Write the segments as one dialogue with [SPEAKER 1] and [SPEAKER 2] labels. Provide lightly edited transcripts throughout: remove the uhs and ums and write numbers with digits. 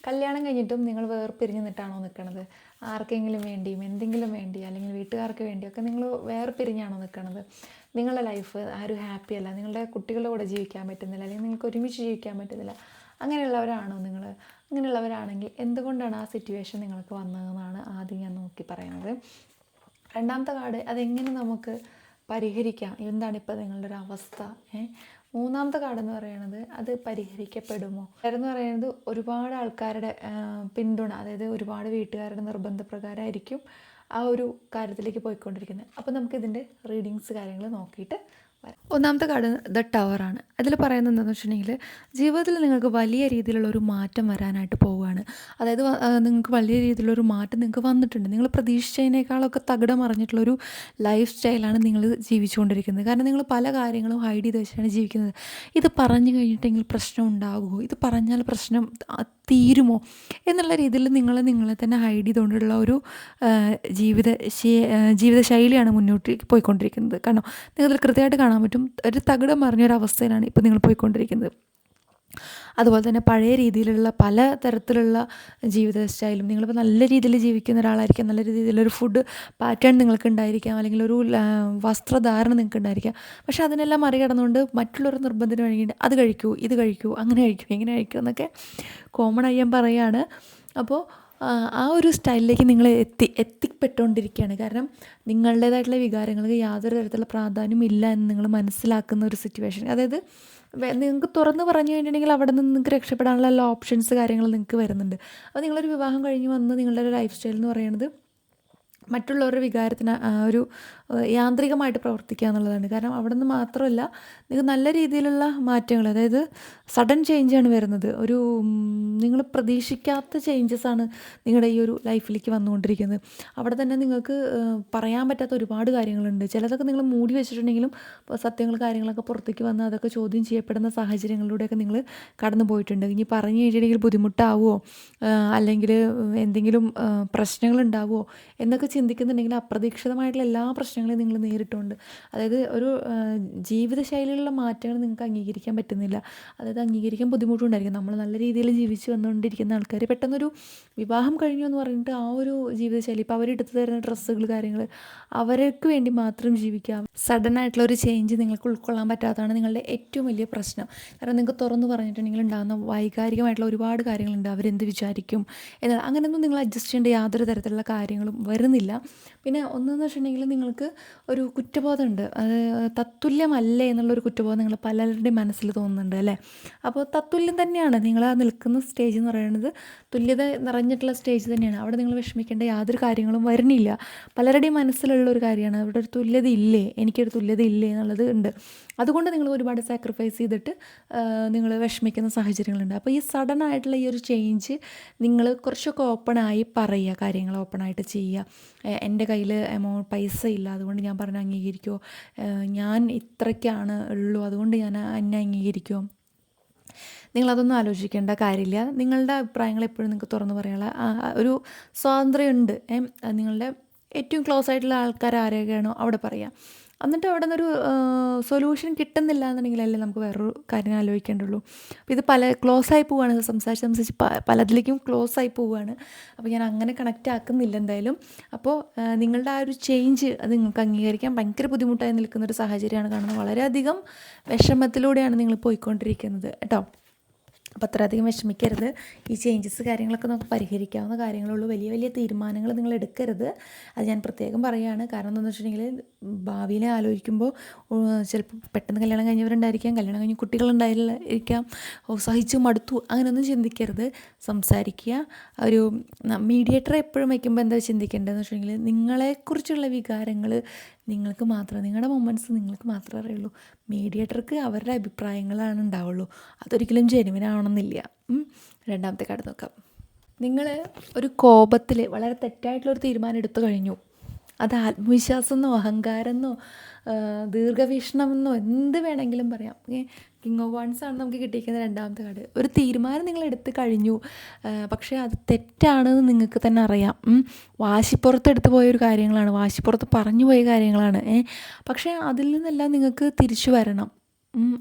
[SPEAKER 1] കല്യാണം കഴിഞ്ഞിട്ടും നിങ്ങൾ വേർപിരിഞ്ഞ് നിന്നിട്ടാണോ നിൽക്കുന്നത്? ആർക്കെങ്കിലും വേണ്ടിയും എന്തെങ്കിലും വേണ്ടി അല്ലെങ്കിൽ വീട്ടുകാർക്ക് വേണ്ടിയൊക്കെ നിങ്ങൾ വേർപിരിഞ്ഞാണോ നിൽക്കുന്നത്? നിങ്ങളുടെ ലൈഫ് ആരും ഹാപ്പി അല്ല, നിങ്ങളുടെ കുട്ടികളുടെ കൂടെ ജീവിക്കാൻ പറ്റുന്നില്ല, അല്ലെങ്കിൽ നിങ്ങൾക്ക് ഒരുമിച്ച് ജീവിക്കാൻ പറ്റുന്നില്ല, അങ്ങനെയുള്ളവരാണോ നിങ്ങൾ? അങ്ങനെയുള്ളവരാണെങ്കിൽ എന്തുകൊണ്ടാണ് ആ സിറ്റുവേഷൻ നിങ്ങൾക്ക് വന്നതെന്നാണ് ആദ്യം ഞാൻ നോക്കി പറയുന്നത്. രണ്ടാമത്തെ കാർഡ്, അതെങ്ങനെ നമുക്ക് പരിഹരിക്കാം, എന്താണ് ഇപ്പോൾ നിങ്ങളുടെ ഒരു അവസ്ഥ. മൂന്നാമത്തെ കാർഡെന്ന് പറയുന്നത് അത് പരിഹരിക്കപ്പെടുമോ. എന്ന് പറയുന്നത് ഒരുപാട് ആൾക്കാരുടെ പിന്തുണ, അതായത് ഒരുപാട് വീട്ടുകാരുടെ നിർബന്ധപ്രകാരമായിരിക്കും ആ ഒരു കാര്യത്തിലേക്ക് പോയിക്കൊണ്ടിരിക്കുന്നത്. അപ്പോൾ നമുക്കിതിൻ്റെ റീഡിങ്സ് കാര്യങ്ങൾ നോക്കിയിട്ട് വരാം. ഒന്നാമത്തെ കാർഡ് ദ ടവറാണ്. അതിൽ പറയുന്നത് എന്താണെന്ന് വെച്ചിട്ടുണ്ടെങ്കിൽ, ജീവിതത്തിൽ നിങ്ങൾക്ക് വലിയ രീതിയിലുള്ള ഒരു മാറ്റം വരാനായിട്ട് പോവുകയാണ്. അതായത് നിങ്ങൾക്ക് വലിയ രീതിയിലുള്ളൊരു മാറ്റം നിങ്ങൾക്ക് വന്നിട്ടുണ്ട്. നിങ്ങൾ പ്രതീക്ഷിച്ചതിനേക്കാളൊക്കെ തകിടം മറിഞ്ഞിട്ടുള്ളൊരു ലൈഫ് സ്റ്റൈലാണ് നിങ്ങൾ ജീവിച്ചുകൊണ്ടിരിക്കുന്നത്. കാരണം നിങ്ങൾ പല കാര്യങ്ങളും ഹൈഡ് ചെയ്ത് വെച്ചാണ് ജീവിക്കുന്നത്. ഇത് പറഞ്ഞു കഴിഞ്ഞിട്ടെങ്കിൽ പ്രശ്നം ഉണ്ടാകുമോ, ഇത് പറഞ്ഞാൽ പ്രശ്നം തീരുമോ എന്നുള്ള രീതിയിൽ നിങ്ങളെ തന്നെ ഹൈഡ് ചെയ്തുകൊണ്ടുള്ള ഒരു ജീവിതശൈലിയാണ് മുന്നോട്ട് പോയിക്കൊണ്ടിരിക്കുന്നത്. കാരണം നിങ്ങൾക്കതിൽ കൃത്യമായിട്ട് കാണാൻ പറ്റും, ഒരു തകിടം മറിഞ്ഞൊരവസ്ഥയിലാണ് ഇപ്പോൾ നിങ്ങൾ പോയിക്കൊണ്ടിരിക്കുന്നത്. അതുപോലെ തന്നെ പഴയ രീതിയിലുള്ള പല തരത്തിലുള്ള ജീവിത സ്റ്റൈലും, നിങ്ങളിപ്പോൾ നല്ല രീതിയിൽ ജീവിക്കുന്ന ഒരാളായിരിക്കാം, നല്ല രീതിയിലൊരു ഫുഡ് പാറ്റേൺ നിങ്ങൾക്ക് ഉണ്ടായിരിക്കാം, അല്ലെങ്കിൽ ഒരു വസ്ത്രധാരണം നിങ്ങൾക്ക് ഉണ്ടായിരിക്കാം. പക്ഷെ അതിനെല്ലാം മറികടന്നുകൊണ്ട് മറ്റുള്ളവരുടെ നിർബന്ധത്തിന് വേണ്ടിയിട്ട് അത് കഴിക്കൂ, ഇത് കഴിക്കൂ, അങ്ങനെ കഴിക്കൂ, ഇങ്ങനെ കഴിക്കൂ എന്നൊക്കെ കോമൺ ആയി ഞാൻ പറയുകയാണ്. അപ്പോൾ ആ ഒരു സ്റ്റൈലിലേക്ക് നിങ്ങൾ എത്തിപ്പെട്ടുകൊണ്ടിരിക്കുകയാണ്. കാരണം നിങ്ങളുടേതായിട്ടുള്ള വികാരങ്ങൾക്ക് യാതൊരു തരത്തിലുള്ള പ്രാധാന്യം ഇല്ല എന്ന് നിങ്ങൾ മനസ്സിലാക്കുന്ന ഒരു സിറ്റുവേഷൻ. അതായത് നിങ്ങൾക്ക് തുറന്ന് പറഞ്ഞു കഴിഞ്ഞിട്ടുണ്ടെങ്കിൽ അവിടെ നിന്ന് നിങ്ങൾക്ക് രക്ഷപ്പെടാനുള്ള എല്ലാ ഓപ്ഷൻസ് കാര്യങ്ങൾ നിങ്ങൾക്ക് വരുന്നുണ്ട്. അപ്പോൾ നിങ്ങളൊരു വിവാഹം കഴിഞ്ഞ് വന്ന് നിങ്ങളുടെ ഒരു ലൈഫ് സ്റ്റൈൽ എന്ന് പറയുന്നത് മറ്റുള്ളവരുടെ വികാരത്തിന് ഒരു യാന്ത്രികമായിട്ട് പ്രവർത്തിക്കുക എന്നുള്ളതാണ്. കാരണം അവിടെ നിന്ന് മാത്രമല്ല, നിങ്ങൾക്ക് നല്ല രീതിയിലുള്ള മാറ്റങ്ങൾ, അതായത് സഡൻ ചേഞ്ചാണ് വരുന്നത്. ഒരു നിങ്ങൾ പ്രതീക്ഷിക്കാത്ത ചേഞ്ചസാണ് നിങ്ങളുടെ ഈ ഒരു ലൈഫിലേക്ക് വന്നുകൊണ്ടിരിക്കുന്നത്. അവിടെ തന്നെ നിങ്ങൾക്ക് പറയാൻ പറ്റാത്ത ഒരുപാട് കാര്യങ്ങളുണ്ട്. ചിലതൊക്കെ നിങ്ങൾ മൂടി വെച്ചിട്ടുണ്ടെങ്കിലും സത്യങ്ങൾ കാര്യങ്ങളൊക്കെ പുറത്തേക്ക് വന്ന് അതൊക്കെ ചോദ്യം ചെയ്യപ്പെടുന്ന സാഹചര്യങ്ങളിലൂടെയൊക്കെ നിങ്ങൾ കടന്നു പോയിട്ടുണ്ട്. ഇനി പറഞ്ഞു കഴിഞ്ഞിട്ടുണ്ടെങ്കിൽ ബുദ്ധിമുട്ടാവുമോ, അല്ലെങ്കിൽ എന്തെങ്കിലും പ്രശ്നങ്ങളുണ്ടാവുമോ എന്നൊക്കെ ചിന്തിക്കുന്നുണ്ടെങ്കിൽ അപ്രതീക്ഷിതമായിട്ടുള്ള എല്ലാ പ്രശ്നങ്ങളെയും നിങ്ങൾ നേരിട്ടുണ്ട്. അതായത് ഒരു ജീവിതശൈലിയിലുള്ള മാറ്റങ്ങൾ നിങ്ങൾക്ക് അംഗീകരിക്കാൻ പറ്റുന്നില്ല. അതായത് അംഗീകരിക്കാൻ ബുദ്ധിമുട്ടുണ്ടായിരിക്കും. നമ്മൾ നല്ല രീതിയിൽ ജീവിച്ച് വന്നുകൊണ്ടിരിക്കുന്ന ആൾക്കാർ പെട്ടെന്നൊരു വിവാഹം കഴിഞ്ഞു എന്ന് പറഞ്ഞിട്ട് ആ ഒരു ജീവിതശൈലി, ഇപ്പോൾ അവരെടുത്ത് തരുന്ന ഡ്രസ്സുകൾ കാര്യങ്ങൾ അവർക്ക് വേണ്ടി മാത്രം ജീവിക്കാം. സഡനായിട്ടുള്ള ഒരു ചേഞ്ച് നിങ്ങൾക്ക് ഉൾക്കൊള്ളാൻ പറ്റാത്തതാണ് നിങ്ങളുടെ ഏറ്റവും വലിയ പ്രശ്നം. കാരണം നിങ്ങൾക്ക് തുറന്നു പറഞ്ഞിട്ടുണ്ടെങ്കിൽ ഉണ്ടാകുന്ന വൈകാരികമായിട്ടുള്ള ഒരുപാട് കാര്യങ്ങളുണ്ട്. അവരെന്ത് വിചാരിക്കും എന്നാൽ അങ്ങനെയൊന്നും നിങ്ങൾ അഡ്ജസ്റ്റ് ചെയ്യേണ്ട യാതൊരു തരത്തിലുള്ള കാര്യങ്ങളും വരുന്നില്ല. പിന്നെ ഒന്നെന്ന് വെച്ചിട്ടുണ്ടെങ്കിൽ നിങ്ങൾക്ക് ഒരു കുറ്റബോധമുണ്ട്. അത് തത്തുല്യമല്ലേ എന്നുള്ളൊരു കുറ്റബോധം നിങ്ങൾ പലരുടെയും മനസ്സിൽ തോന്നുന്നുണ്ട് അല്ലേ. അപ്പോൾ തത്തുല്യം തന്നെയാണ് നിങ്ങൾ ആ നിൽക്കുന്ന സ്റ്റേജ് എന്ന് പറയുന്നത്, തുല്യത നിറഞ്ഞിട്ടുള്ള സ്റ്റേജ് തന്നെയാണ്. അവിടെ നിങ്ങൾ വിഷമിക്കേണ്ട യാതൊരു കാര്യങ്ങളും വരുന്നില്ല. പലരുടെയും മനസ്സിലുള്ള ഒരു കാര്യമാണ്, അവിടെ ഒരു തുല്യത ഇല്ലേ, എനിക്കൊരു തുല്യത ഇല്ലേ എന്നുള്ളത് ഉണ്ട്. അതുകൊണ്ട് നിങ്ങൾ ഒരുപാട് സാക്രിഫൈസ് ചെയ്തിട്ട് നിങ്ങൾ വിഷമിക്കുന്ന സാഹചര്യങ്ങളുണ്ട്. അപ്പോൾ ഈ സഡൻ ആയിട്ടുള്ള ഈ ഒരു ചേഞ്ച് നിങ്ങൾ കുറച്ചൊക്കെ ഓപ്പണായി പറയുക, കാര്യങ്ങൾ ഓപ്പണായിട്ട് ചെയ്യുക. എൻ്റെ കയ്യിൽ പൈസ ഇല്ല, അതുകൊണ്ട് ഞാൻ പറഞ്ഞ അംഗീകരിക്കുമോ, ഞാൻ ഇത്രയ്ക്കാണ് ഉള്ളൂ അതുകൊണ്ട് ഞാൻ എന്നെ അംഗീകരിക്കുമോ. നിങ്ങളതൊന്നും ആലോചിക്കേണ്ട കാര്യമില്ല. നിങ്ങളുടെ അഭിപ്രായങ്ങൾ എപ്പോഴും നിങ്ങൾക്ക് തുറന്നു പറയാനുള്ള ഒരു സ്വാതന്ത്ര്യമുണ്ട്. നിങ്ങളുടെ ഏറ്റവും ക്ലോസ് ആയിട്ടുള്ള ആൾക്കാർ ആരൊക്കെയാണോ അവിടെ പറയാം. എന്നിട്ട് അവിടെ നിന്നൊരു സൊല്യൂഷൻ കിട്ടുന്നില്ല എന്നുണ്ടെങ്കിലല്ലേ നമുക്ക് വേറൊരു കാര്യം ആലോചിക്കേണ്ടുള്ളൂ. അപ്പോൾ ഇത് ക്ലോസായി പോവുകയാണ്, സംസാരിച്ച് പലതിലേക്കും ക്ലോസായി പോവുകയാണ്. അപ്പോൾ ഞാൻ അങ്ങനെ കണക്റ്റ് ആക്കുന്നില്ല എന്തായാലും. അപ്പോൾ നിങ്ങളുടെ ആ ഒരു ചേഞ്ച് അത് നിങ്ങൾക്ക് അംഗീകരിക്കാൻ ഭയങ്കര ബുദ്ധിമുട്ടായി നിൽക്കുന്നൊരു സാഹചര്യമാണ് കാണുന്നത്. വളരെയധികം വിഷമത്തിലൂടെയാണ് നിങ്ങൾ പോയിക്കൊണ്ടിരിക്കുന്നത് കേട്ടോ. അപ്പോൾ അത്രയധികം വിഷമിക്കരുത്. ഈ ചേഞ്ചസ് കാര്യങ്ങളൊക്കെ നമുക്ക് പരിഹരിക്കാവുന്ന കാര്യങ്ങളുള്ളൂ. വലിയ വലിയ തീരുമാനങ്ങൾ നിങ്ങൾ എടുക്കരുത്. അത് ഞാൻ പ്രത്യേകം പറയുകയാണ്. കാരണം എന്താണെന്ന് വെച്ചിട്ടുണ്ടെങ്കിൽ ഭാവിയിലെ ആലോചിക്കുമ്പോൾ ചിലപ്പോൾ പെട്ടെന്ന് കല്യാണം കഴിഞ്ഞവരുണ്ടായിരിക്കാം, കല്യാണം കഴിഞ്ഞ് കുട്ടികളുണ്ടായിരിക്കാം, സഹിച്ചു മടുത്തു, അങ്ങനെയൊന്നും ചിന്തിക്കരുത്. സംസാരിക്കുക. ഒരു മീഡിയേറ്റർ എപ്പോഴും വയ്ക്കുമ്പോൾ എന്താ ചിന്തിക്കേണ്ടതെന്ന് വെച്ചിട്ടുണ്ടെങ്കിൽ നിങ്ങളെക്കുറിച്ചുള്ള വികാരങ്ങൾ നിങ്ങൾക്ക് മാത്രമേ, നിങ്ങളുടെ മൊമെൻറ്റ്സ് നിങ്ങൾക്ക് മാത്രമേ അറിയുള്ളൂ. മീഡിയേറ്റർക്ക് അവരുടെ അഭിപ്രായങ്ങളാണ് ഉണ്ടാവുള്ളൂ. അതൊരിക്കലും ജെനുവിനാവണമെന്നില്ല. രണ്ടാമത്തെ കാർഡ് നോക്കാം. നിങ്ങൾ ഒരു കോപത്തിൽ വളരെ തെറ്റായിട്ടുള്ളൊരു തീരുമാനം എടുത്തു കഴിഞ്ഞു. അത് ആത്മവിശ്വാസമെന്നോ അഹങ്കാരമെന്നോ ദീർഘവീക്ഷണമെന്നോ എന്ത് വേണമെങ്കിലും പറയാം. കിങ് ഓഫ് വാൺസ് ആണ് നമുക്ക് കിട്ടിയിരിക്കുന്ന രണ്ടാമത്തെ കാർഡ്. ഒരു തീരുമാനം നിങ്ങൾ എടുത്ത് കഴിഞ്ഞു, പക്ഷേ അത് തെറ്റാണെന്ന് നിങ്ങൾക്ക് തന്നെ അറിയാം. വാശിപ്പുറത്ത് എടുത്തു പോയൊരു കാര്യങ്ങളാണ്, വാശിപ്പുറത്ത് പറഞ്ഞു പോയ കാര്യങ്ങളാണ്. പക്ഷേ അതിൽ നിന്നെല്ലാം നിങ്ങൾക്ക് തിരിച്ചു വരണം.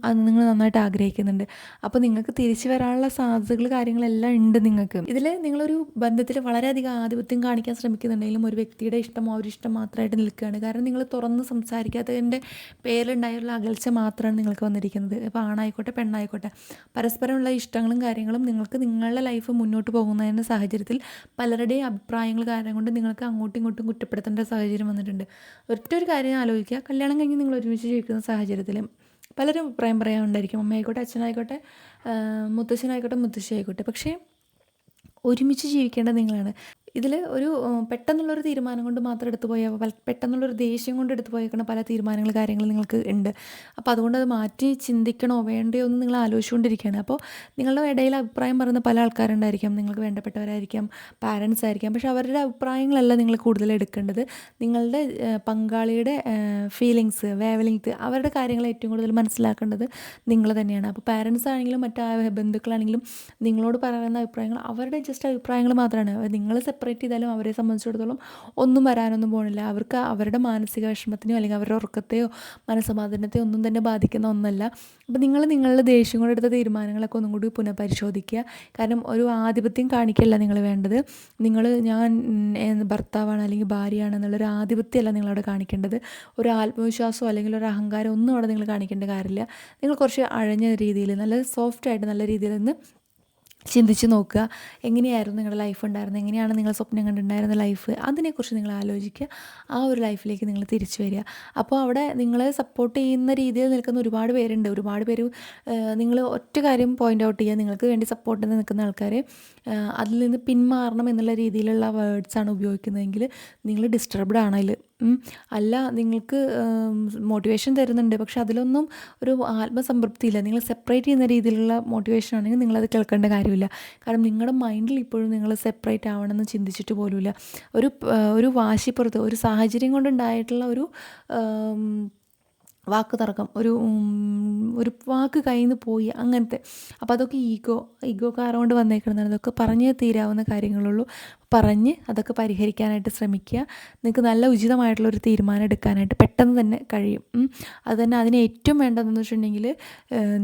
[SPEAKER 1] അത് നിങ്ങൾ നന്നായിട്ട് ആഗ്രഹിക്കുന്നുണ്ട്. അപ്പോൾ നിങ്ങൾക്ക് തിരിച്ചു വരാനുള്ള സാധ്യതകൾ കാര്യങ്ങളെല്ലാം ഉണ്ട് നിങ്ങൾക്ക്. ഇതിൽ നിങ്ങളൊരു ബന്ധത്തിൽ വളരെയധികം ആധിപത്യം കാണിക്കാൻ ശ്രമിക്കുന്നുണ്ടെങ്കിലും ഒരു വ്യക്തിയുടെ ഇഷ്ടം ആ ഒരു ഇഷ്ടം മാത്രമായിട്ട് നിൽക്കുകയാണ്. കാരണം നിങ്ങൾ തുറന്ന് സംസാരിക്കാത്തതിൻ്റെ പേരിലുണ്ടായുള്ള അകൽച്ച മാത്രമാണ് നിങ്ങൾക്ക് വന്നിരിക്കുന്നത്. ഇപ്പോൾ ആണായിക്കോട്ടെ പെണ്ണായിക്കോട്ടെ, പരസ്പരമുള്ള ഇഷ്ടങ്ങളും കാര്യങ്ങളും നിങ്ങൾക്ക് നിങ്ങളുടെ ലൈഫ് മുന്നോട്ട് പോകുന്നതിൻ്റെ സാഹചര്യത്തിൽ പലരുടെയും അഭിപ്രായങ്ങൾ കാരണം കൊണ്ട് നിങ്ങൾക്ക് അങ്ങോട്ടും ഇങ്ങോട്ടും കുറ്റപ്പെടുത്തേണ്ട സാഹചര്യം വന്നിട്ടുണ്ട്. ഒറ്റൊരു കാര്യം ആലോചിക്കുക, കല്യാണം കഴിഞ്ഞ് നിങ്ങൾ ഒരുമിച്ച് ജീവിക്കുന്ന സാഹചര്യത്തിൽ പലരും അഭിപ്രായം പറയാനുണ്ടായിരിക്കും. അമ്മയായിക്കോട്ടെ, അച്ഛനായിക്കോട്ടെ, മുത്തശ്ശനായിക്കോട്ടെ, മുത്തശ്ശി ആയിക്കോട്ടെ. പക്ഷേ ഒരുമിച്ച് ജീവിക്കേണ്ടത് നിങ്ങളാണ്. ഇതിൽ ഒരു പെട്ടെന്നുള്ളൊരു തീരുമാനം കൊണ്ട് മാത്രം എടുത്തു പോയ പെട്ടെന്നുള്ളൊരു ദേഷ്യം കൊണ്ട് എടുത്തു പോയേക്കുന്ന പല തീരുമാനങ്ങൾ കാര്യങ്ങൾ നിങ്ങൾക്ക് ഉണ്ട്. അപ്പോൾ അതുകൊണ്ട് അത് മാറ്റി ചിന്തിക്കണോ വേണ്ടയോ എന്ന് നിങ്ങൾ ആലോചിച്ചുകൊണ്ടിരിക്കുകയാണ്. അപ്പോൾ നിങ്ങളുടെ ഇടയിൽ അഭിപ്രായം പറയുന്ന പല ആൾക്കാരുണ്ടായിരിക്കാം, നിങ്ങൾക്ക് വേണ്ടപ്പെട്ടവരായിരിക്കാം, പാരൻസ് ആയിരിക്കാം. പക്ഷേ അവരുടെ അഭിപ്രായങ്ങളല്ല നിങ്ങൾ കൂടുതൽ എടുക്കേണ്ടത്. നിങ്ങളുടെ പങ്കാളിയുടെ ഫീലിങ്സ്, വേവലിങ്ത്, അവരുടെ കാര്യങ്ങൾ ഏറ്റവും കൂടുതൽ മനസ്സിലാക്കേണ്ടത് നിങ്ങൾ തന്നെയാണ്. അപ്പോൾ പാരൻസ് ആണെങ്കിലും മറ്റ് ബന്ധുക്കളാണെങ്കിലും നിങ്ങളോട് പറയുന്ന അഭിപ്രായങ്ങൾ അവരുടെ ജസ്റ്റ് അഭിപ്രായങ്ങൾ മാത്രമാണ്. നിങ്ങൾ സെപ്പറേറ്റ് ചെയ്താലും അവരെ സംബന്ധിച്ചിടത്തോളം ഒന്നും വരാനൊന്നും പോകുന്നില്ല. അവർക്ക് അവരുടെ മാനസിക വിഷമത്തിനോ അല്ലെങ്കിൽ അവരുടെ ഉറക്കത്തെയോ മനസ്സമാധാനത്തെയോ ഒന്നും തന്നെ ബാധിക്കുന്ന ഒന്നല്ല. അപ്പോൾ നിങ്ങൾ നിങ്ങളുടെ ദേഷ്യം കൊണ്ടെടുത്ത തീരുമാനങ്ങളൊക്കെ ഒന്നും കൂടി പുനഃപരിശോധിക്കുക. കാരണം ഒരു ആധിപത്യം കാണിക്കല്ല നിങ്ങൾ വേണ്ടത്. ഞാൻ ഭർത്താവാണ് അല്ലെങ്കിൽ ഭാര്യയാണ് എന്നുള്ളൊരു ആധിപത്യമല്ല നിങ്ങളവിടെ കാണിക്കേണ്ടത്. ഒരു ആത്മവിശ്വാസമോ അല്ലെങ്കിൽ ഒരു അഹങ്കാരം ഒന്നും അവിടെ നിങ്ങൾ കാണിക്കേണ്ട കാര്യമില്ല. നിങ്ങൾ കുറച്ച് അഴഞ്ഞ രീതിയിൽ, നല്ല സോഫ്റ്റായിട്ട്, നല്ല രീതിയിൽ നിന്ന് ചിന്തിച്ച് നോക്കുക. എങ്ങനെയായിരുന്നു നിങ്ങളുടെ ലൈഫ് ഉണ്ടായിരുന്നത്, എങ്ങനെയാണ് നിങ്ങൾ സ്വപ്നം കണ്ടിട്ടുണ്ടായിരുന്ന ലൈഫ്, അതിനെക്കുറിച്ച് നിങ്ങൾ ആലോചിക്കുക. ആ ഒരു ലൈഫിലേക്ക് നിങ്ങൾ തിരിച്ചു വരിക. അപ്പോൾ അവിടെ നിങ്ങളെ സപ്പോർട്ട് ചെയ്യുന്ന രീതിയിൽ നിൽക്കുന്ന ഒരുപാട് പേരുണ്ട്. ഒരുപാട് പേര് നിങ്ങൾ ഒറ്റ കാര്യം പോയിൻ്റ് ഔട്ട് ചെയ്യുക, നിങ്ങൾക്ക് വേണ്ടി സപ്പോർട്ട് നിൽക്കുന്ന ആൾക്കാരെ അതിൽ നിന്ന് പിന്മാറണം എന്നുള്ള രീതിയിലുള്ള വേർഡ്സാണ് ഉപയോഗിക്കുന്നതെങ്കിൽ നിങ്ങൾ ഡിസ്റ്റർബ്ഡ് ആണ് അതിൽ. അല്ല, നിങ്ങൾക്ക് മോട്ടിവേഷൻ തരുന്നുണ്ട് പക്ഷെ അതിലൊന്നും ഒരു ആത്മസംതൃപ്തിയില്ല, നിങ്ങൾ സെപ്പറേറ്റ് ചെയ്യുന്ന രീതിയിലുള്ള മോട്ടിവേഷൻ ആണെങ്കിൽ നിങ്ങളത് കേൾക്കേണ്ട കാര്യമില്ല. കാരണം നിങ്ങളുടെ മൈൻഡിൽ ഇപ്പോഴും നിങ്ങൾ സെപ്പറേറ്റ് ആവണമെന്ന് ചിന്തിച്ചിട്ട് പോലുമില്ല. ഒരു വാശിപ്പുറത്ത് ഒരു സാഹചര്യം കൊണ്ടുണ്ടായിട്ടുള്ള ഒരു വാക്ക് തർക്കം, ഒരു വാക്ക് കയ്യിൽ നിന്ന് പോയി, അങ്ങനത്തെ. അപ്പോൾ അതൊക്കെ ഈഗോ കാറുകൊണ്ട് വന്നേക്കുന്നതാണ്. അതൊക്കെ പറഞ്ഞ് തീരാവുന്ന കാര്യങ്ങളുള്ളൂ. പറഞ്ഞ് അതൊക്കെ പരിഹരിക്കാനായിട്ട് ശ്രമിക്കുക. നിങ്ങൾക്ക് നല്ല ഉചിതമായിട്ടുള്ളൊരു തീരുമാനം എടുക്കാനായിട്ട് പെട്ടെന്ന് തന്നെ കഴിയും. അത് തന്നെ അതിന് ഏറ്റവും വേണ്ടതെന്ന് വെച്ചിട്ടുണ്ടെങ്കിൽ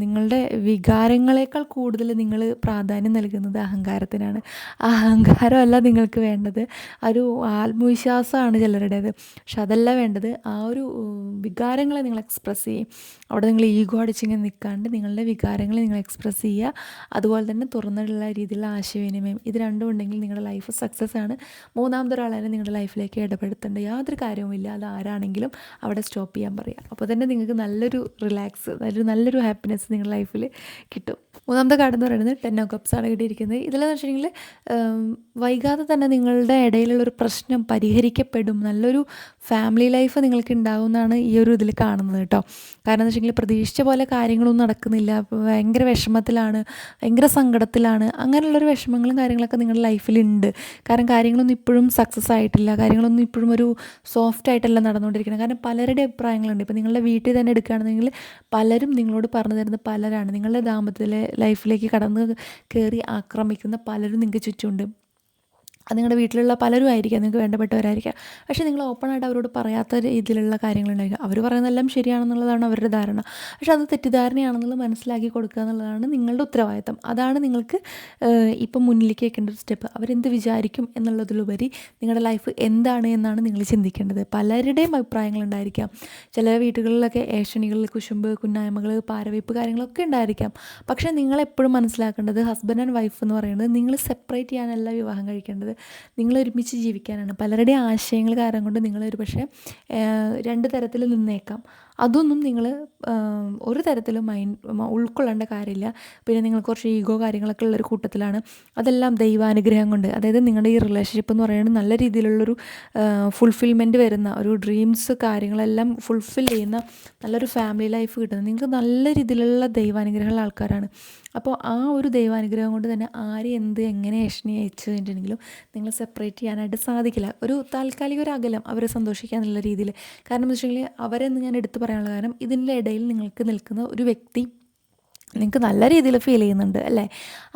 [SPEAKER 1] നിങ്ങളുടെ വികാരങ്ങളെക്കാൾ കൂടുതൽ നിങ്ങൾ പ്രാധാന്യം നൽകുന്നത് അഹങ്കാരത്തിനാണ്. അഹങ്കാരമല്ല നിങ്ങൾക്ക് വേണ്ടത്, ഒരു ആത്മവിശ്വാസമാണ് ചിലരുടേത്. പക്ഷെ അതല്ല വേണ്ടത്. ആ ഒരു വികാരങ്ങളെ നിങ്ങൾ എക്സ്പ്രസ് ചെയ്യും. അവിടെ നിങ്ങൾ ഈഗോ അടിച്ചിങ്ങനെ നിൽക്കാണ്ട് നിങ്ങളുടെ വികാരങ്ങളെ നിങ്ങൾ എക്സ്പ്രസ് ചെയ്യുക. അതുപോലെ തന്നെ തുറന്നിട്ടുള്ള രീതിയിലുള്ള ആശയവിനിമയം, ഇത് രണ്ടും ഉണ്ടെങ്കിൽ നിങ്ങളുടെ ലൈഫ് സക്സസ് ആണ്. മൂന്നാമതൊരാളെ നിങ്ങളുടെ ലൈഫിലേക്ക് ഇടപെടുത്തേണ്ട യാതൊരു കാര്യവുമില്ല. അത് ആരാണെങ്കിലും അവിടെ സ്റ്റോപ്പ് ചെയ്യാൻ പറയുക. അപ്പോൾ തന്നെ നിങ്ങൾക്ക് നല്ലൊരു റിലാക്സ്, നല്ലൊരു ഹാപ്പിനെസ് നിങ്ങളുടെ ലൈഫിൽ കിട്ടും. മൂന്നാമത്തെ കാർഡ് എന്ന് പറയുന്നത് 10 ഓഫ് കപ്സ് ആണ് കിട്ടിയിരിക്കുന്നത്. ഇതിലെന്ന് വെച്ചിട്ടുണ്ടെങ്കിൽ വൈകാതെ തന്നെ നിങ്ങളുടെ ഇടയിലുള്ളൊരു പ്രശ്നം പരിഹരിക്കപ്പെടും. നല്ലൊരു ഫാമിലി ലൈഫ് നിങ്ങൾക്ക് ഉണ്ടാകുമെന്നാണ് ഈ ഒരു ഇതിൽ കാണുന്നത് കേട്ടോ. കാരണം എന്ന് വെച്ചിട്ടുണ്ടെങ്കിൽ പ്രതീക്ഷിച്ച പോലെ കാര്യങ്ങളൊന്നും നടക്കുന്നില്ല, ഭയങ്കര വിഷമത്തിലാണ്, ഭയങ്കര സങ്കടത്തിലാണ്, അങ്ങനെയുള്ളൊരു വിഷമങ്ങളും കാര്യങ്ങളൊക്കെ നിങ്ങളുടെ ലൈഫിലുണ്ട്. കാരണം കാര്യങ്ങളൊന്നും ഇപ്പോഴും സക്സസ് ആയിട്ടില്ല, കാര്യങ്ങളൊന്നും ഇപ്പോഴും ഒരു സോഫ്റ്റ് ആയിട്ടല്ല നടന്നുകൊണ്ടിരിക്കുന്നത്. കാരണം പലരുടെ അഭിപ്രായങ്ങളുണ്ട്. ഇപ്പോൾ നിങ്ങളുടെ വീട്ടിൽ തന്നെ എടുക്കുകയാണെന്നെങ്കിൽ പലരും നിങ്ങളോട് പറഞ്ഞു തരുന്ന പലരാണ്. നിങ്ങളുടെ ദാമ്പത്യത്തിലെ ലൈഫിലേക്ക് കടന്ന് കയറി ആക്രമിക്കുന്ന പലരും നിങ്ങൾക്ക് ചുറ്റുമുണ്ട്. അത് നിങ്ങളുടെ വീട്ടിലുള്ള പലരും ആയിരിക്കാം, നിങ്ങൾക്ക് വേണ്ടപ്പെട്ടവരായിരിക്കാം. പക്ഷേ നിങ്ങൾ ഓപ്പണായിട്ട് അവരോട് പറയാത്ത രീതിയിലുള്ള കാര്യങ്ങളുണ്ടായിരിക്കും. അവർ പറയുന്നതെല്ലാം ശരിയാണെന്നുള്ളതാണ് അവരുടെ ധാരണ. പക്ഷേ അത് തെറ്റിദ്ധാരണയാണെന്നുള്ളത് മനസ്സിലാക്കി കൊടുക്കുക എന്നുള്ളതാണ് നിങ്ങളുടെ ഉത്തരവാദിത്തം. അതാണ് നിങ്ങൾക്ക് ഇപ്പം മുന്നിലേക്ക് വെക്കേണ്ട ഒരു സ്റ്റെപ്പ്. അവരെന്ത് വിചാരിക്കും എന്നുള്ളതിലുപരി നിങ്ങളുടെ ലൈഫ് എന്താണ് എന്നാണ് നിങ്ങൾ ചിന്തിക്കേണ്ടത്. പലരുടെയും അഭിപ്രായങ്ങളുണ്ടായിരിക്കാം. ചില വീടുകളിലൊക്കെ ഏഷണികളിൽ കുശുമ്പ്, കുന്നായ്മകൾ, പാരവയ്പ്പ് കാര്യങ്ങളൊക്കെ ഉണ്ടായിരിക്കാം. പക്ഷേ നിങ്ങളെപ്പോഴും മനസ്സിലാക്കേണ്ടത് ഹസ്ബൻഡ് ആൻഡ് വൈഫ് എന്ന് പറയുന്നത് നിങ്ങൾ സെപ്പറേറ്റ് ചെയ്യാനല്ല വിവാഹം കഴിക്കേണ്ടത്, നിങ്ങൾ ഒരുമിച്ച് ജീവിക്കാനാണ്. പലരുടെയും ആശയങ്ങൾ കാരണം കൊണ്ട് നിങ്ങളൊരു പക്ഷേ രണ്ട് തരത്തിൽ നിന്നേക്കാം. അതൊന്നും നിങ്ങൾ ഒരു തരത്തിലും ഉൾക്കൊള്ളേണ്ട കാര്യമില്ല. പിന്നെ നിങ്ങൾ കുറച്ച് ഈഗോ കാര്യങ്ങളൊക്കെ ഉള്ളൊരു കൂട്ടത്തിലാണ്. അതെല്ലാം ദൈവാനുഗ്രഹം കൊണ്ട്, അതായത് നിങ്ങളുടെ ഈ റിലേഷൻഷിപ്പ് എന്ന് പറയുന്നത് നല്ല രീതിയിലുള്ളൊരു ഫുൾഫിൽമെൻറ്റ് വരുന്ന ഒരു ഡ്രീംസ് കാര്യങ്ങളെല്ലാം ഫുൾഫിൽ ചെയ്യുന്ന നല്ലൊരു ഫാമിലി ലൈഫ് കിട്ടുന്നത് നിങ്ങൾക്ക് നല്ല രീതിയിലുള്ള ദൈവാനുഗ്രഹമുള്ള ആൾക്കാരാണ്. അപ്പോൾ ആ ഒരു ദൈവാനുഗ്രഹം കൊണ്ട് തന്നെ ആര് എന്ത് എങ്ങനെ ഏഷണി അയച്ചു കഴിഞ്ഞിട്ടുണ്ടെങ്കിലും നിങ്ങൾ സെപ്പറേറ്റ് ചെയ്യാനായിട്ട് സാധിക്കില്ല. ഒരു താൽക്കാലിക ഒരു അകലം അവരെ സന്തോഷിക്കാന്നുള്ള രീതിയിൽ. കാരണം എന്ന് വെച്ചിട്ടുണ്ടെങ്കിൽ അവരെന്ന് ഞാൻ എടുത്തു പറയാനുള്ള കാരണം ഇതിൻ്റെ ഇടയിൽ നിങ്ങൾക്ക് നിൽക്കുന്ന ഒരു വ്യക്തി നിങ്ങൾക്ക് നല്ല രീതിയിൽ ഫീൽ ചെയ്യുന്നുണ്ട് അല്ലേ?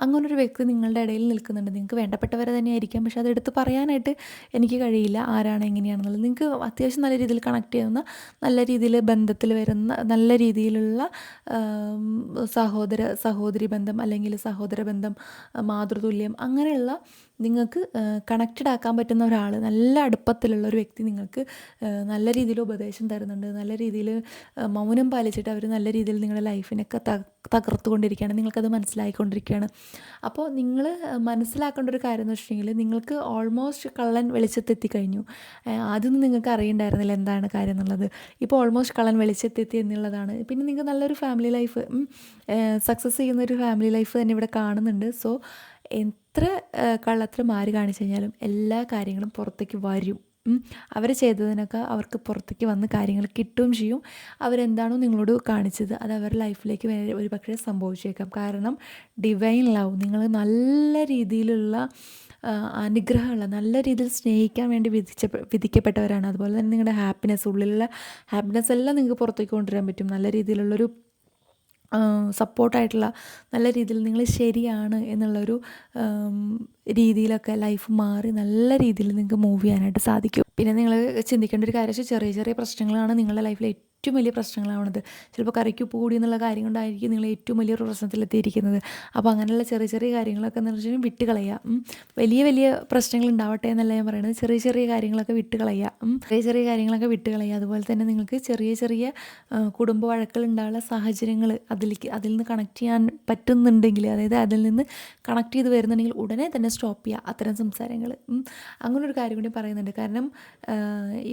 [SPEAKER 1] അങ്ങനൊരു വ്യക്തി നിങ്ങളുടെ ഇടയിൽ നിൽക്കുന്നുണ്ട്. നിങ്ങൾക്ക് വേണ്ടപ്പെട്ടവരെ തന്നെയായിരിക്കാം. പക്ഷേ അതെടുത്ത് പറയാനായിട്ട് എനിക്ക് കഴിയില്ല ആരാണ് എങ്ങനെയാണെന്നുള്ളത്. നിങ്ങൾക്ക് അത്യാവശ്യം നല്ല രീതിയിൽ കണക്ട് ചെയ്യുന്ന, നല്ല രീതിയിൽ ബന്ധത്തിൽ വരുന്ന, നല്ല രീതിയിലുള്ള ആം, സഹോദരി ബന്ധം അല്ലെങ്കിൽ സഹോദര ബന്ധം, മാതൃതുല്യം, അങ്ങനെയുള്ള നിങ്ങൾക്ക് കണക്റ്റഡ് ആക്കാൻ പറ്റുന്ന ഒരാൾ, നല്ല അടുപ്പത്തിലുള്ള ഒരു വ്യക്തി നിങ്ങൾക്ക് നല്ല രീതിയിൽ ഉപദേശം തരുന്നുണ്ട്. നല്ല രീതിയിൽ മൗനം പാലിച്ചിട്ട് അവർ നല്ല രീതിയിൽ നിങ്ങളുടെ ലൈഫിനൊക്കെ തകർത്തുകൊണ്ടിരിക്കുകയാണ്. നിങ്ങൾക്കത് മനസ്സിലായിക്കൊണ്ടിരിക്കുകയാണ്. അപ്പോൾ നിങ്ങൾ മനസ്സിലാക്കേണ്ട ഒരു കാര്യം എന്ന് വെച്ചിട്ടുണ്ടെങ്കിൽ, നിങ്ങൾക്ക് ഓൾമോസ്റ്റ് കള്ളൻ വെളിച്ചത്തെത്തിക്കഴിഞ്ഞു. ആദ്യമൊന്നും നിങ്ങൾക്ക് അറിയണ്ടായിരുന്നില്ല എന്താണ് കാര്യം എന്നുള്ളത്. ഇപ്പോൾ ഓൾമോസ്റ്റ് കള്ളൻ വെളിച്ചത്തെത്തി എന്നുള്ളതാണ്. പിന്നെ നിങ്ങൾക്ക് നല്ലൊരു ഫാമിലി ലൈഫ്, സക്സസ് ചെയ്യുന്നൊരു ഫാമിലി ലൈഫ് തന്നെ ഇവിടെ കാണുന്നുണ്ട്. സോ എത്ര കള്ളത്തരം ആര് കാണിച്ചു കഴിഞ്ഞാലും എല്ലാ കാര്യങ്ങളും പുറത്തേക്ക് വരും. അവർ ചെയ്തതിനൊക്കെ അവർക്ക് പുറത്തേക്ക് വന്ന് കാര്യങ്ങൾ കിട്ടുകയും ചെയ്യും. അവരെന്താണോ നിങ്ങളോട് കാണിച്ചത് അത് അവരുടെ ലൈഫിലേക്ക് ഒരു പക്ഷേ സംഭവിച്ചേക്കാം. കാരണം ഡിവൈൻ ലവ്, നിങ്ങൾ നല്ല രീതിയിലുള്ള അനുഗ്രഹമുള്ള, നല്ല രീതിയിൽ സ്നേഹിക്കാൻ വേണ്ടി വിധിക്കപ്പെട്ടവരാണ്. അതുപോലെ തന്നെ നിങ്ങളുടെ ഹാപ്പിനെസ്, ഉള്ളിലുള്ള ഹാപ്പിനെസ് എല്ലാം നിങ്ങൾക്ക് പുറത്തേക്ക് കൊണ്ടുവരാൻ പറ്റും. നല്ല രീതിയിലുള്ളൊരു സപ്പോർട്ടായിട്ടുള്ള, നല്ല രീതിയിൽ നിങ്ങൾ ശരിയാണ് എന്നുള്ളൊരു രീതിയിലൊക്കെ ലൈഫ് മാറി നല്ല രീതിയിൽ നിങ്ങൾക്ക് മൂവ് ചെയ്യാനായിട്ട് സാധിക്കും. പിന്നെ നിങ്ങൾ ചിന്തിക്കേണ്ട ഒരു കാര്യം വെച്ചാൽ, ചെറിയ ചെറിയ പ്രശ്നങ്ങളാണ് നിങ്ങളുടെ ലൈഫിൽ ഏറ്റവും വലിയ പ്രശ്നങ്ങളാവണത്. ചിലപ്പോൾ കറിക്ക് ഉപ്പ് കൂടി എന്നുള്ള കാര്യം കൊണ്ടായിരിക്കും നിങ്ങൾ ഏറ്റവും വലിയൊരു പ്രശ്നത്തിലെത്തിയിരിക്കുന്നത്. അപ്പോൾ അങ്ങനെയുള്ള ചെറിയ ചെറിയ കാര്യങ്ങളൊക്കെ എന്ന് വെച്ചാൽ വിട്ട് കളയുക. വലിയ വലിയ പ്രശ്നങ്ങൾ ഉണ്ടാവട്ടെ എന്നല്ല ഞാൻ പറയുന്നത്, ചെറിയ ചെറിയ കാര്യങ്ങളൊക്കെ വിട്ട് കളയുക. ചെറിയ ചെറിയ കാര്യങ്ങളൊക്കെ വിട്ട് കളയുക. അതുപോലെ തന്നെ നിങ്ങൾക്ക് ചെറിയ ചെറിയ കുടുംബ വഴക്കുകൾ ഉണ്ടാകാനുള്ള സാഹചര്യങ്ങൾ അതിൽ നിന്ന് കണക്ട് ചെയ്യാൻ പറ്റുന്നുണ്ടെങ്കിൽ, അതായത് അതിൽ നിന്ന് കണക്ട് ചെയ്ത് വരുന്നുണ്ടെങ്കിൽ ഉടനെ തന്നെ സ്റ്റോപ്പ് ചെയ്യുക അത്തരം സംസാരങ്ങൾ. അങ്ങനൊരു കാര്യം കൂടി പറയുന്നുണ്ട്. കാരണം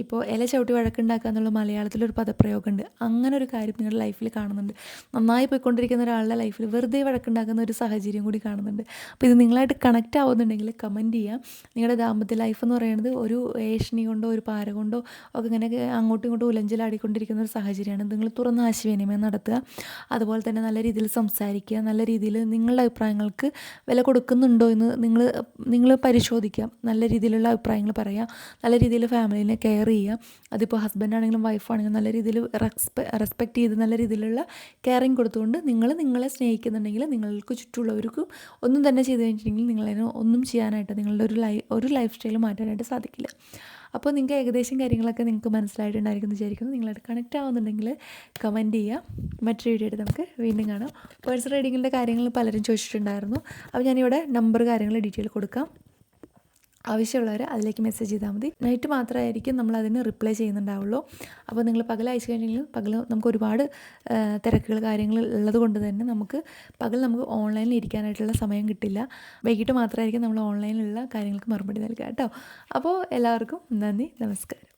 [SPEAKER 1] ഇപ്പോൾ ഇല ചവിട്ടി വഴക്കുണ്ടാക്കുക എന്നുള്ള മലയാളത്തിലൊരു പദപ്രയോഗമുണ്ട്. അങ്ങനെ ഒരു കാര്യം നിങ്ങളുടെ ലൈഫിൽ കാണുന്നുണ്ട്. നന്നായി പോയിക്കൊണ്ടിരിക്കുന്ന ഒരാളുടെ ലൈഫിൽ വെറുതെ വഴക്കുണ്ടാക്കുന്ന ഒരു സാഹചര്യം കൂടി കാണുന്നുണ്ട്. അപ്പോൾ ഇത് നിങ്ങളായിട്ട് കണക്റ്റ് ആവുന്നുണ്ടെങ്കിൽ കമൻറ്റ് ചെയ്യുക. നിങ്ങളുടെ ദാമ്പത്യ ലൈഫ് എന്ന് പറയുന്നത് ഒരു ഏഷണി കൊണ്ടോ ഒരു പാര കൊണ്ടോ ഒക്കെ ഇങ്ങനെ അങ്ങോട്ടും ഇങ്ങോട്ടും ഉലഞ്ചലാടിക്കൊണ്ടിരിക്കുന്ന ഒരു സാഹചര്യമാണ്. നിങ്ങൾ തുറന്ന ആശയവിനിമയം നടത്തുക. അതുപോലെ തന്നെ നല്ല രീതിയിൽ സംസാരിക്കുക. നല്ല രീതിയിൽ നിങ്ങളുടെ അഭിപ്രായങ്ങൾക്ക് വില കൊടുക്കുന്നുണ്ടോ എന്ന് നിങ്ങൾ പരിശോധിക്കുക. നല്ല രീതിയിലുള്ള അഭിപ്രായങ്ങൾ പറയുക. നല്ല രീതിയിൽ ഫാമിലിനെ കെയർ ചെയ്യുക. അതിപ്പോൾ ഹസ്ബൻഡാണെങ്കിലും വൈഫാണെങ്കിലും നല്ല രീതിയിൽ റെസ്പെക്റ്റ് ചെയ്ത് നല്ല രീതിയിലുള്ള കെയറിങ് കൊടുത്തുകൊണ്ട് നിങ്ങളെ സ്നേഹിക്കുന്നുണ്ടെങ്കിൽ, നിങ്ങൾക്ക് ചുറ്റുമുള്ളവർക്കും ഒന്നും തന്നെ ചെയ്ത് കഴിഞ്ഞിട്ടുണ്ടെങ്കിൽ നിങ്ങളതിന് ഒന്നും ചെയ്യാനായിട്ട്, നിങ്ങളുടെ ഒരു ലൈഫ് സ്റ്റൈൽ മാറ്റാനായിട്ട് സാധിക്കില്ല. അപ്പോൾ നിങ്ങൾക്ക് ഏകദേശം കാര്യങ്ങളൊക്കെ നിങ്ങൾക്ക് മനസ്സിലായിട്ടുണ്ടായിരിക്കും എന്ന് വിചാരിക്കുന്നു. നിങ്ങളായിട്ട് കണക്റ്റ് ആവുന്നുണ്ടെങ്കിൽ കമൻറ്റ് ചെയ്യുക. മറ്റൊരു വീഡിയോ ആയിട്ട് നമുക്ക് വീണ്ടും കാണാം. പേഴ്സണൽ റീഡിങ്ങിൻ്റെ കാര്യങ്ങൾ പലരും ചോദിച്ചിട്ടുണ്ടായിരുന്നു. അപ്പോൾ ഞാനിവിടെ നമ്പർ കാര്യങ്ങൾ ഡീറ്റെയിൽ കൊടുക്കാം. ആവശ്യമുള്ളവർ അതിലേക്ക് മെസ്സേജ് ചെയ്താൽ മതി. നൈറ്റ് മാത്രമായിരിക്കും നമ്മൾ അതിന് റിപ്ലൈ ചെയ്യുന്നുണ്ടാവുള്ളൂ. അപ്പോൾ നിങ്ങൾ പകൽ അയച്ചു കഴിഞ്ഞെങ്കിൽ, പകൽ നമുക്ക് ഒരുപാട് തിരക്കുകൾ കാര്യങ്ങൾ ഉള്ളത് കൊണ്ട് തന്നെ പകൽ നമുക്ക് ഓൺലൈനിൽ ഇരിക്കാനായിട്ടുള്ള സമയം കിട്ടില്ല. വൈകിട്ട് മാത്രമായിരിക്കും നമ്മൾ ഓൺലൈനിലുള്ള കാര്യങ്ങൾക്ക് മറുപടി നൽകുക കേട്ടോ. അപ്പോൾ എല്ലാവർക്കും നന്ദി, നമസ്കാരം.